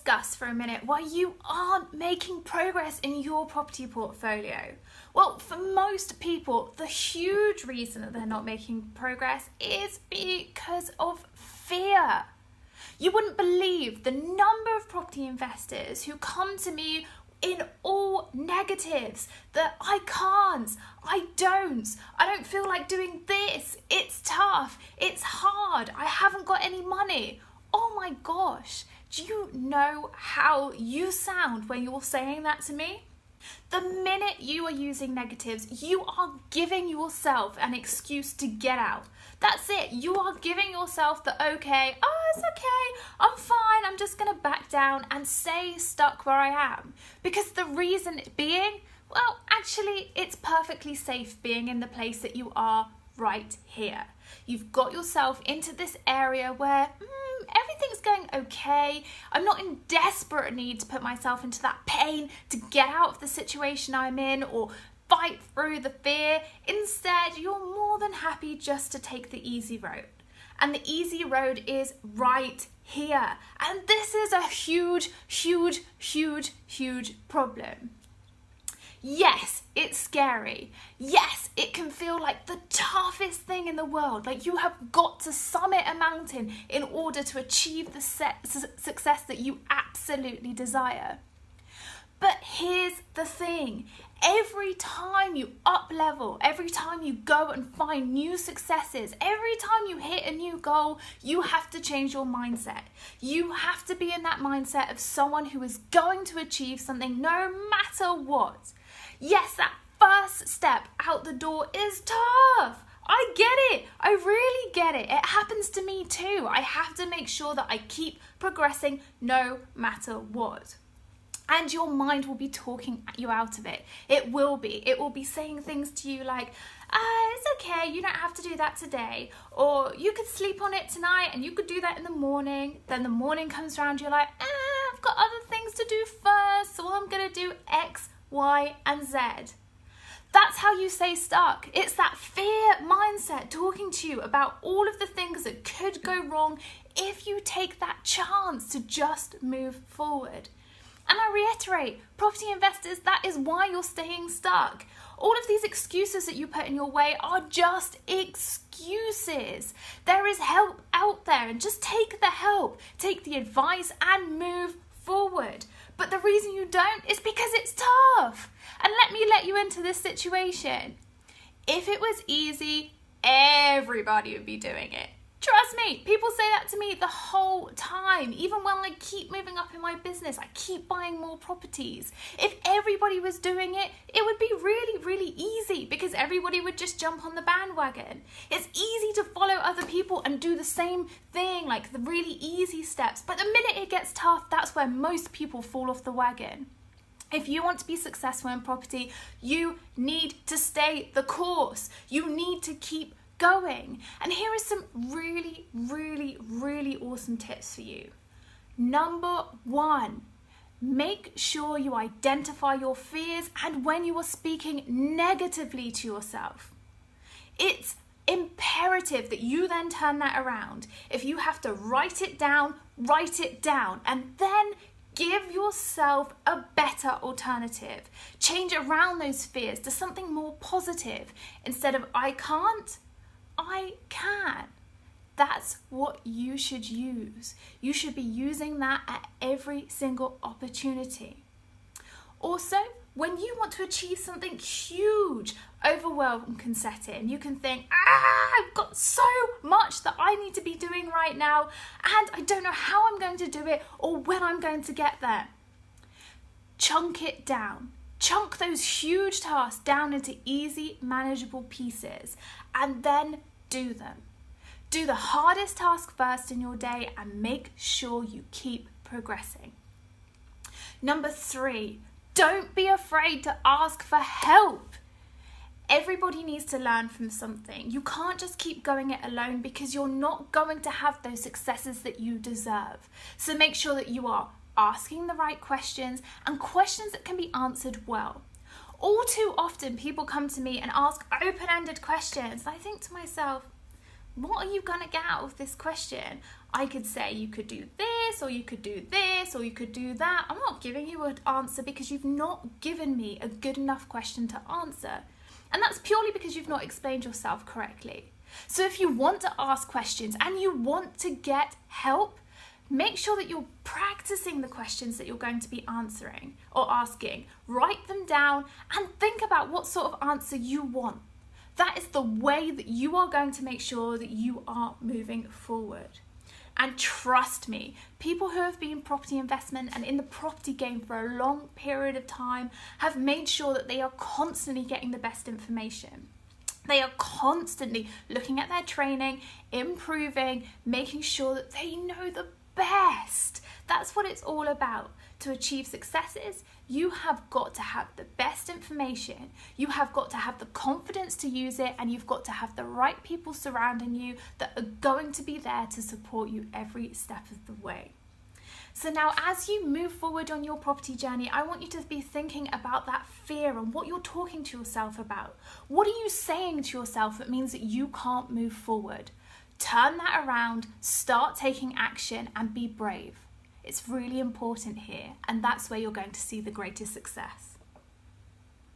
discuss for a minute why you aren't making progress in your property portfolio. Well, for most people, the huge reason that they're not making progress is because of fear. You wouldn't believe the number of property investors who come to me in all negatives, that I can't, I don't feel like doing this, it's tough, it's hard, I haven't got any money. Oh my gosh, do you know how you sound when you're saying that to me? The minute you are using negatives, you are giving yourself an excuse to get out. That's it. You are giving yourself the okay, oh, it's okay, I'm fine, I'm just going to back down and stay stuck where I am. Because the reason being, well, actually, it's perfectly safe being in the place that you are right here. You've got yourself into this area where everything's going okay. I'm not in desperate need to put myself into that pain to get out of the situation I'm in or fight through the fear. Instead, you're more than happy just to take the easy road. And the easy road is right here. And this is a huge, huge, huge, huge problem. Yes, it's scary. Yes, it can feel like the toughest thing in the world. Like you have got to summit a mountain in order to achieve the success that you absolutely desire. But here's the thing. Every time you up level, every time you go and find new successes, every time you hit a new goal, you have to change your mindset. You have to be in that mindset of someone who is going to achieve something no matter what. Yes, that first step out the door is tough. I get it. I really get it. It happens to me too. I have to make sure that I keep progressing no matter what. And your mind will be talking you out of it. It will be. It will be saying things to you like, it's okay, you don't have to do that today. Or you could sleep on it tonight and you could do that in the morning. Then the morning comes around, you're like, I've got other things to do first. So I'm going to do X, Y, and Z. That's how you stay stuck. It's that fear mindset talking to you about all of the things that could go wrong if you take that chance to just move forward. And I reiterate, property investors, that is why you're staying stuck. All of these excuses that you put in your way are just excuses. There is help out there, and just take the help, take the advice and move forward. But the reason you don't is because it's tough. And let me let you into this situation. If it was easy, everybody would be doing it. Trust me, people say that to me the whole time. Even when I keep moving up in my business, I keep buying more properties. If everybody was doing it, it would be really, really easy because everybody would just jump on the bandwagon. It's easy to follow other people and do the same thing, like the really easy steps. But the minute it gets tough, that's where most people fall off the wagon. If you want to be successful in property, you need to stay the course. You need to keep going. And here are some really, really, really awesome tips for you. Number one, make sure you identify your fears and when you are speaking negatively to yourself. It's imperative that you then turn that around. If you have to write it down, and then give yourself a better alternative. Change around those fears to something more positive. Instead of I can't, I can. That's what you should use. You should be using that at every single opportunity. Also, when you want to achieve something huge, overwhelm can set in. You can think, I've got so much that I need to be doing right now, and I don't know how I'm going to do it or when I'm going to get there. Chunk it down. Chunk those huge tasks down into easy, manageable pieces, and then do them. Do the hardest task first in your day and make sure you keep progressing. Number 3, don't be afraid to ask for help. Everybody needs to learn from something. You can't just keep going it alone because you're not going to have those successes that you deserve. So make sure that you are asking the right questions and questions that can be answered well. All too often people come to me and ask open-ended questions. I think to myself, what are you going to get out of this question? I could say you could do this, or you could do this, or you could do that. I'm not giving you an answer because you've not given me a good enough question to answer. And that's purely because you've not explained yourself correctly. So if you want to ask questions and you want to get help, make sure that you're practicing the questions that you're going to be answering or asking. Write them down and think about what sort of answer you want. That is the way that you are going to make sure that you are moving forward. And trust me, people who have been in property investment and in the property game for a long period of time have made sure that they are constantly getting the best information. They are constantly looking at their training, improving, making sure that they know the best. That's what it's all about. To achieve successes, you have got to have the best information, you have got to have the confidence to use it, and you've got to have the right people surrounding you that are going to be there to support you every step of the way. So now as you move forward on your property journey, I want you to be thinking about that fear and what you're talking to yourself about. What are you saying to yourself that means that you can't move forward? Turn that around, start taking action, and be brave. It's really important here, and that's where you're going to see the greatest success.